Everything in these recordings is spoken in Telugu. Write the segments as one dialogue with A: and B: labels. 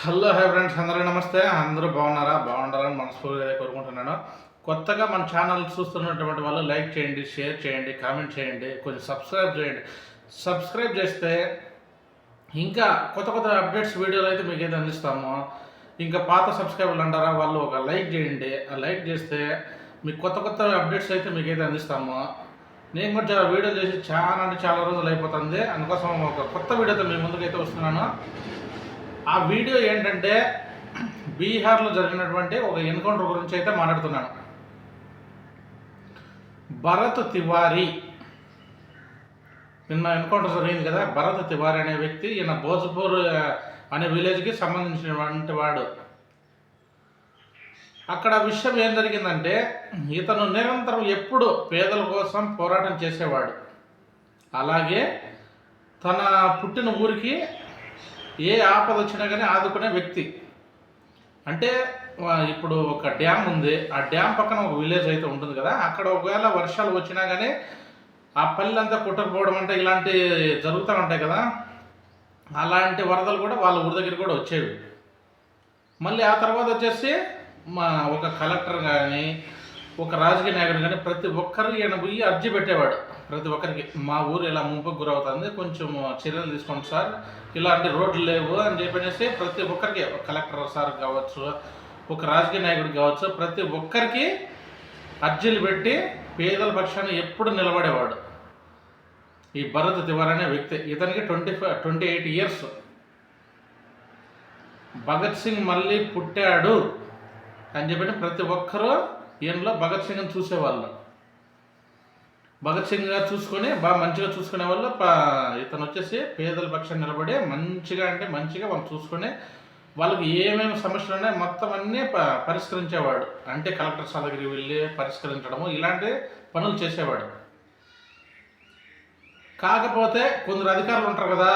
A: హలో హాయ్ ఫ్రెండ్స్, అందరూ నమస్తే. అందరూ బాగున్నారా? బాగుండాలని మనస్ఫూర్తిగా కోరుకుంటున్నాను. కొత్తగా మన ఛానల్ చూస్తున్నటువంటి వాళ్ళు లైక్ చేయండి, షేర్ చేయండి, కామెంట్ చేయండి, కొంచెం సబ్స్క్రైబ్ చేయండి. సబ్స్క్రైబ్ చేస్తే ఇంకా కొత్త కొత్త అప్డేట్స్ వీడియోలు అయితే మీకు అయితే అందిస్తాము. ఇంకా పాత సబ్స్క్రైబర్లు అంటారా, వాళ్ళు ఒక లైక్ చేయండి. ఆ లైక్ చేస్తే మీకు కొత్త కొత్త అప్డేట్స్ అయితే మీకు అయితే అందిస్తాము. నేను కూడా వీడియో చేసి చాలా రోజులు అయిపోతుంది. అందుకోసం ఒక కొత్త వీడియోతో మీ ముందుకైతే వస్తున్నాను. ఆ వీడియో ఏంటంటే బీహార్లో జరిగినటువంటి ఒక ఎన్కౌంటర్ గురించి అయితే మాట్లాడుతున్నాను. భరత్ తివారీ నిన్న ఎన్కౌంటర్ జరిగింది కదా. భరత్ తివారీ అనే వ్యక్తి, ఈయన భోజ్పూర్ అనే విలేజ్కి సంబంధించినటువంటి వాడు. అక్కడ విషయం ఏం జరిగిందంటే, ఇతను నిరంతరం ఎప్పుడు పేదల కోసం పోరాటం చేసేవాడు. అలాగే తన పుట్టిన ఊరికి ఏ ఆపద వచ్చినా కానీ ఆదుకునే వ్యక్తి. అంటే ఇప్పుడు ఒక డ్యామ్ ఉంది, ఆ డ్యామ్ పక్కన ఒక విలేజ్ అయితే ఉంటుంది కదా. అక్కడ ఒకవేళ వర్షాలు వచ్చినా కానీ ఆ పల్లెంతా కుట్టకపోవడం అంటే ఇలాంటి జరుగుతూ ఉంటాయి కదా. అలాంటి వరదలు కూడా వాళ్ళ ఊరి దగ్గర కూడా వచ్చేవి. మళ్ళీ ఆ తర్వాత వచ్చేసి ఒక కలెక్టర్ కానీ ఒక రాజకీయ నాయకుడు కానీ ప్రతి ఒక్కరు ఈయన పోయి అర్జీ పెట్టేవాడు. ప్రతి ఒక్కరికి మా ఊరు ఇలా ముంపుకు గురవుతుంది, కొంచెం చర్యలు తీసుకోండి సార్, ఇలాంటి రోడ్లు లేవు అని చెప్పనేసి ప్రతి ఒక్కరికి, కలెక్టర్ సార్ కావచ్చు, ఒక రాజకీయ నాయకుడు కావచ్చు, ప్రతి ఒక్కరికి అర్జీలు పెట్టి పేదల పక్షాన్ని ఎప్పుడు నిలబడేవాడు ఈ భరత్ తివారీ అనే వ్యక్తి. ఇతనికి 28 ఇయర్స్. భగత్ సింగ్ మళ్ళీ పుట్టాడు అని చెప్పి ప్రతి ఒక్కరూ ఈయనలో భగత్ సింగ్ని చూసేవాళ్ళు. భగత్ సింగ్ గారు చూసుకొని బాగా మంచిగా చూసుకునే వాళ్ళు. ఇతను వచ్చేసి పేదల పక్షాన్ని నిలబడి మంచిగా వాళ్ళు చూసుకొని వాళ్ళకి ఏమేమి సమస్యలు ఉన్నాయో మొత్తం అన్నీ పరిష్కరించేవాడు. అంటే కలెక్టర్ సార్ దగ్గరికి వెళ్ళి పరిష్కరించడము, ఇలాంటి పనులు చేసేవాడు. కాకపోతే కొందరు అధికారులు ఉంటారు కదా,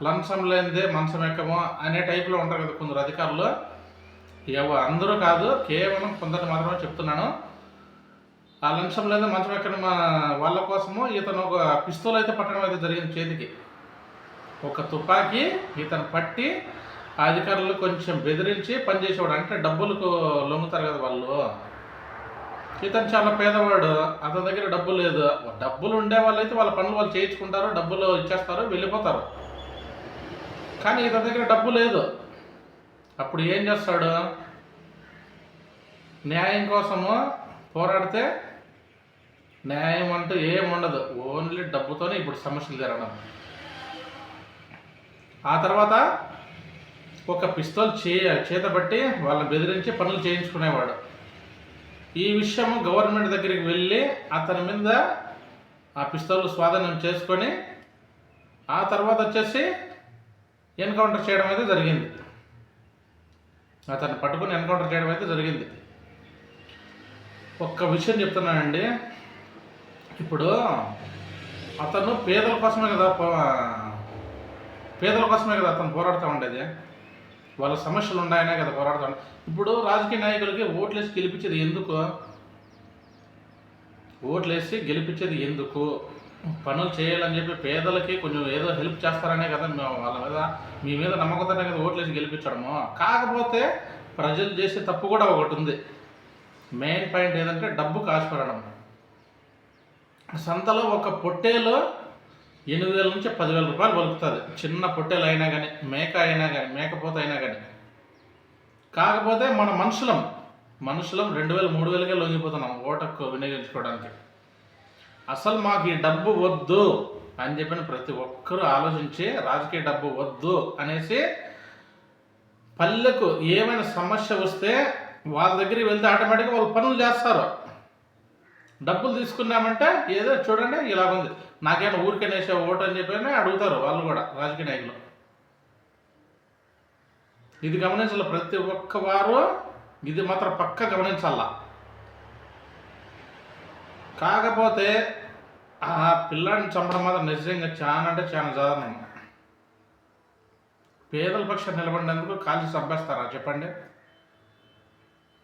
A: లంచం లేనిదే మంచం ఎక్కము అనే టైప్లో ఉంటారు కదా కొందరు అధికారులు. అందరూ కాదు, కేవలం కొందరు మాత్రమే చెప్తున్నాను. ఆ లంచం లేదా మంచం ఎక్కడ వాళ్ళ కోసము ఇతను ఒక పిస్తూల్ అయితే పట్టడం అయితే జరిగింది చేతికి. ఒక తుపాకీ ఇతను పట్టి ఆ అధికారులు కొంచెం బెదిరించి పనిచేసేవాడు. అంటే డబ్బులకు లొంగుతారు కదా వాళ్ళు. ఇతను చాలా పేదవాడు, అతని దగ్గర డబ్బు లేదు. డబ్బులు ఉండే వాళ్ళు అయితే వాళ్ళ పనులు వాళ్ళు చేయించుకుంటారు, డబ్బులు ఇచ్చేస్తారు, వెళ్ళిపోతారు. కానీ ఇతని దగ్గర డబ్బు లేదు. అప్పుడు ఏం చేస్తాడు? న్యాయం కోసము పోరాడితే న్యాయం అంటూ ఏముండదు, ఓన్లీ డబ్బుతోనే ఇప్పుడు సమస్యలు జరగడం. ఆ తర్వాత ఒక పిస్తోల్ చేతబట్టి వాళ్ళని బెదిరించి పనులు చేయించుకునేవాడు. ఈ విషయం గవర్నమెంట్ దగ్గరికి వెళ్ళి అతని మీద ఆ పిస్తోల్ స్వాధీనం చేసుకొని ఆ తర్వాత వచ్చేసి ఎన్కౌంటర్ చేయడం అయితే జరిగింది. అతన్ని పట్టుకుని ఎన్కౌంటర్ చేయడం అయితే జరిగింది. ఒక్క విషయం చెప్తున్నానండి, ఇప్పుడు అతను పేదల కోసమే కదా అతను పోరాడుతూ ఉండేది. వాళ్ళ సమస్యలు ఉన్నాయనే కదా పోరాడుతూ ఉండేది. ఇప్పుడు రాజకీయ నాయకులకి ఓట్లేసి గెలిపించేది ఎందుకు? పనులు చేయాలని చెప్పి పేదలకి కొంచెం ఏదో హెల్ప్ చేస్తారనే కదా వాళ్ళ మీద, మీ మీద నమ్మకంతోనే కదా ఓట్లేసి గెలిపించడము. కాకపోతే ప్రజలు చేసే తప్పు కూడా ఒకటి ఉంది. మెయిన్ పాయింట్ ఏదంటే డబ్బుకు ఆశపడడం. సంతలో ఒక పొట్టేలో 8,000 నుంచి 10,000 రూపాయలు పలుకుతుంది. చిన్న పొట్టేలు అయినా కానీ, మేకపోత అయినా కానీ. కాకపోతే మన మనుషులం 2,000, 3,000కే లొంగిపోతున్నాం ఓటకు వినియోగించుకోవడానికి. అసలు మాకు ఈ డబ్బు వద్దు అని చెప్పిన ప్రతి ఒక్కరూ ఆలోచించి, రాజకీయ డబ్బు వద్దు అనేసి పల్లెకు ఏమైనా సమస్య వస్తే వాళ్ళ దగ్గరికి వెళ్తే ఆటోమేటిక్గా వాళ్ళు పనులు చేస్తారు. డబ్బులు తీసుకున్నామంటే ఏదో చూడండి ఇలాగుంది, నాకేమైనా ఊరికేనేసే ఓటు అని చెప్పి అడుగుతారు వాళ్ళు కూడా, రాజకీయ నాయకులు. ఇది గమనించాలి ప్రతి ఒక్క వారు, ఇది మాత్రం పక్క గమనించాల. కాకపోతే ఆ పిల్లాడిని చంపడం మాత్రం నిజంగా చాలా దారుణం. పేదల పక్షం నిలబడినందుకు కాల్చి చంపేస్తారా చెప్పండి?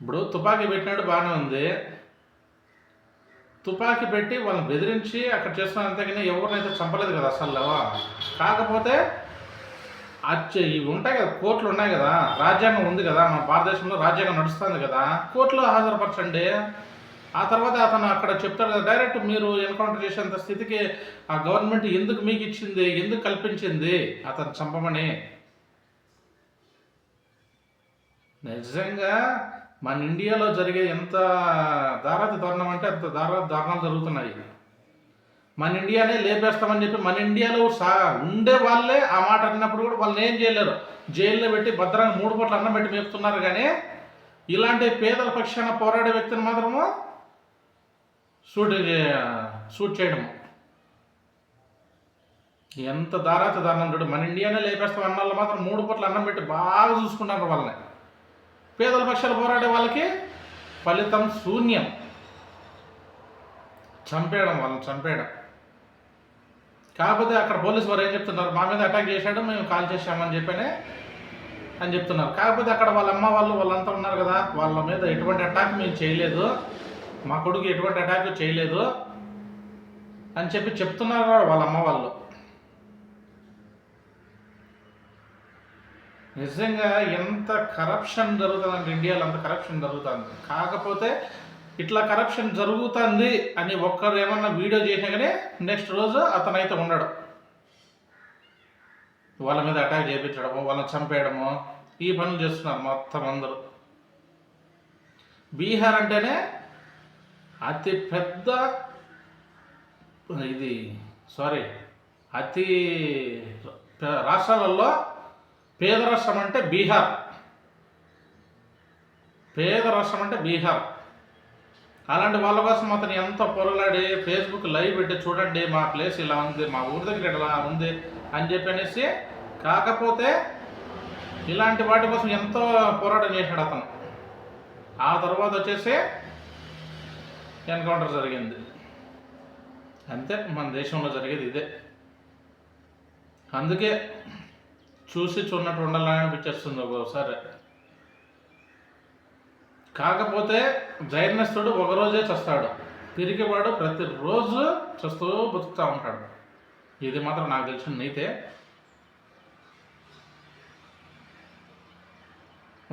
A: ఇప్పుడు తుపాకీ పెట్టినాడు బాగానే ఉంది, తుపాకీ పెట్టి వాళ్ళని బెదిరించి అక్కడ చేస్తున్నారు, అంతేగాని ఎవరినైతే చంపలేదు కదా అసలు. కాకపోతే ఇవి ఉంటాయి కదా, కోర్టులు ఉన్నాయి కదా, రాజ్యాంగం ఉంది కదా, మన భారతదేశంలో రాజ్యాంగం నడుస్తుంది కదా, కోర్టులో హాజరుపరచండి. ఆ తర్వాత అతను అక్కడ చెప్తాడు కదా, డైరెక్ట్ మీరు ఎన్కౌంటర్ చేసేంత స్థితికి ఆ గవర్నమెంట్ ఎందుకు మీకు ఇచ్చింది, ఎందుకు కల్పించింది అతను చంపమని. నిజంగా మన ఇండియాలో జరిగే ఎంత దారుణం అంటే అంత దారుణాలు జరుగుతున్నాయి. మన ఇండియానే లేపేస్తామని చెప్పి మన ఇండియాలో ఉండే వాళ్ళే ఆ మాట అన్నప్పుడు కూడా వాళ్ళని ఏం చేయలేరు, జైల్లో పెట్టి భద్రంగా 3 పూట్ల అన్నం పెట్టి మేపుతున్నారు. కానీ ఇలాంటి పేదల పక్షాన పోరాడే వ్యక్తిని మాత్రము షూట్ చేయడము ఎంత దారుణం చూడు. మన ఇండియానే లేపేస్తాం అన్న వాళ్ళు మాత్రం 3 పూట్ల అన్నం పెట్టి బాగా చూసుకున్నారు వాళ్ళని. పేదల పక్షాలు పోరాడే వాళ్ళకి ఫలితం శూన్యం. వాళ్ళని చంపేయడం. కాకపోతే అక్కడ పోలీసు వారు ఏం చెప్తున్నారు, మా మీద అటాక్ చేశాడు, మేము కాల్ చేశామని అని చెప్తున్నారు. కాకపోతే అక్కడ వాళ్ళ అమ్మ వాళ్ళంతా ఉన్నారు కదా, వాళ్ళ మీద ఎటువంటి అటాక్ మేము చేయలేదు, మా కొడుకు ఎటువంటి అటాక్ చేయలేదు అని చెప్తున్నారు వాళ్ళ అమ్మ వాళ్ళు. నిజంగా ఎంత కరప్షన్ జరుగుతుందంటే ఇండియాలో అంత కరప్షన్ జరుగుతుంది. కాకపోతే ఇట్లా కరప్షన్ జరుగుతుంది అని ఒక్కరు ఏమన్నా వీడియో చేసినా కానీ నెక్స్ట్ రోజు అతనైతే ఉండడు. వాళ్ళ మీద అటాక్ చేయించడము, వాళ్ళని చంపేయడము, ఈ పనులు చేస్తున్నారు మొత్తం అందరూ. బీహార్ అంటేనే అతి పెద్ద అతి రాష్ట్రాలలో పేద రాష్ట్రం అంటే బీహార్. అలాంటి వాళ్ళ కోసం అతను ఎంత పొరలాడి ఫేస్బుక్ లైవ్ పెట్టి చూడండి మా ప్లేస్ ఇలా ఉంది, మా ఊరి దగ్గర ఇలా ఉంది అని చెప్పనేసి. కాకపోతే ఇలాంటి వాటి కోసం ఎంతో పోరాటం చేశాడు అతను. ఆ తర్వాత వచ్చేసి ఎన్కౌంటర్ జరిగింది. అంతే మన దేశంలో జరిగేది ఇదే. అందుకే చూసి చూడనట్టు ఉండాలని అనిపించేస్తుంది ఒక్కోసారి. కాకపోతే ధైర్యస్తుడు ఒకరోజే చస్తాడు, పిరికివాడు ప్రతిరోజు చస్తూ బతుకుతూ ఉంటాడు. ఇది మాత్రం నాకు తెలిసిన నీతే.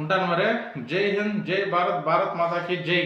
A: ఉంటాను మరి. జై హింద్, జై భారత్, భారత్ మాతాకి జై.